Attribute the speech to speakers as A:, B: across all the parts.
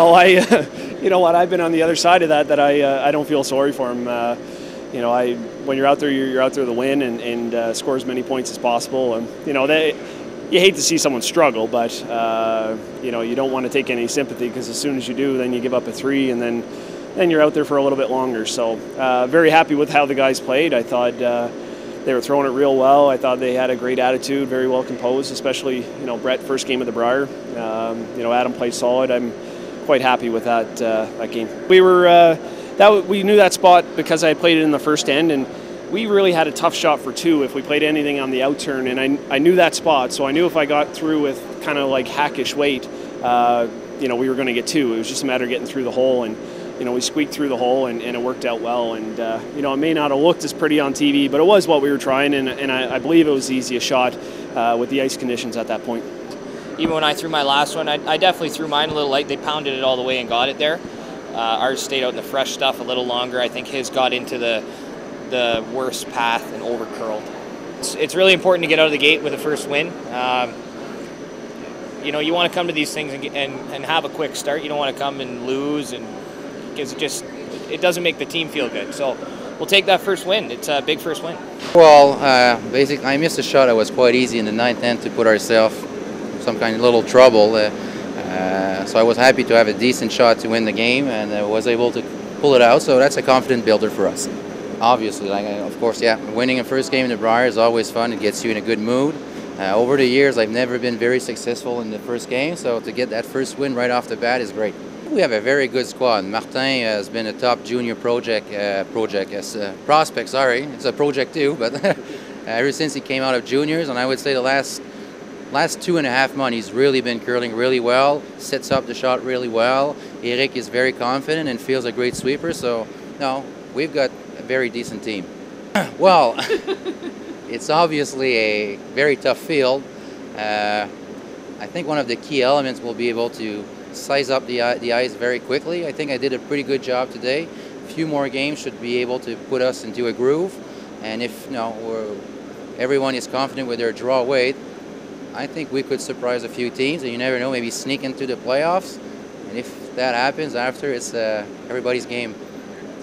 A: Oh, I, you know what? I've been on the other side of that. I don't feel sorry for him. You know, when you're out there, you're out there to win and score as many points as possible. And you know, you hate to see someone struggle, but you know, you don't want to take any sympathy, because as soon as you do, then you give up a 3, and then you're out there for a little bit longer. So very happy with how the guys played. I thought they were throwing it real well. I thought they had a great attitude, very well composed, especially, you know, Brett, first game of the Brier. You know, Adam played solid. I'm quite happy with that game. We knew that spot because I played it in the first end, and we really had a tough shot for 2 if we played anything on the outturn, and I knew that spot, so I knew if I got through with kind of like hackish weight, you know, we were going to get 2. It was just a matter of getting through the hole, and you know, we squeaked through the hole, and it worked out well. And you know, it may not have looked as pretty on TV, but it was what we were trying, and I believe it was the easiest shot with the ice conditions at that point.
B: Even when I threw my last one, I definitely threw mine a little light. They pounded it all the way and got it there. Ours stayed out in the fresh stuff a little longer. I think his got into the worst path and over curled. It's really important to get out of the gate with a first win. You know, you want to come to these things and have a quick start. You don't want to come and lose, and because it doesn't make the team feel good. So we'll take that first win. It's a big first win.
C: Well, basically, I missed a shot that was quite easy in the 9th end to put ourselves some kind of little trouble. So I was happy to have a decent shot to win the game, and was able to pull it out. So that's a confident builder for us. Obviously, of course, yeah, winning a first game in the Brier is always fun. It gets you in a good mood. Over the years, I've never been very successful in the first game, so to get that first win right off the bat is great. We have a very good squad. Martin has been a top junior prospect. Sorry, it's a project too, but ever since he came out of juniors, and I would say the last 2.5 months, he's really been curling really well, sets up the shot really well. Eric is very confident and feels a great sweeper, so no, we've got a very decent team. Well, it's obviously a very tough field. I think one of the key elements will be able to size up the ice very quickly. I think I did a pretty good job today. A few more games should be able to put us into a groove, and if everyone is confident with their draw weight, I think we could surprise a few teams, and you never know, maybe sneak into the playoffs. And if that happens, after, it's everybody's game.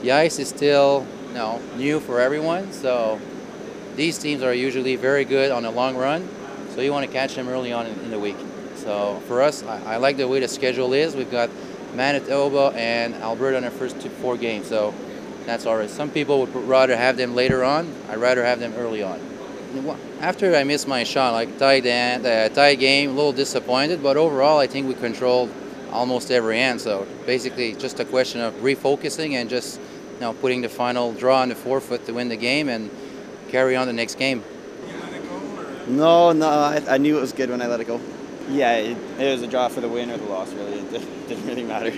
C: The ice is still new for everyone, so these teams are usually very good on the long run, so you want to catch them early on in the week. So for us, I like the way the schedule is. We've got Manitoba and Alberta in our first 4 games, so that's all right. Some people would rather have them later on. I'd rather have them early on. After I missed my shot, like tie game, a little disappointed, but overall I think we controlled almost every end. So basically just a question of refocusing and just putting the final draw on the forefoot to win the game and carry on the next game.
D: No, I knew it was good when I let it go. Yeah, it was a draw for the win or the loss, really. It didn't really matter.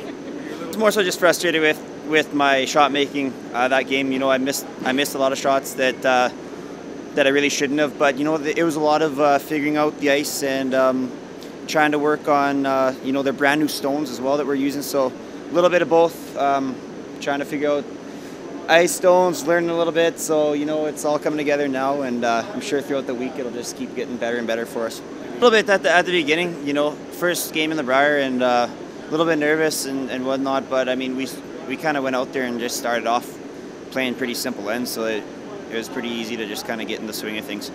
D: It's more so just frustrated with my shot making that game. You know, I missed a lot of shots that I really shouldn't have. But you know, it was a lot of figuring out the ice and trying to work on their brand new stones as well that we're using. So a little bit of both. Trying to figure out ice stones, learning a little bit. So you know, it's all coming together now, and I'm sure throughout the week it'll just keep getting better and better for us. A little bit at the beginning, you know, first game in the Brier, and a little bit nervous and whatnot. But I mean, we kind of went out there and just started off playing pretty simple ends, so it was pretty easy to just kind of get in the swing of things.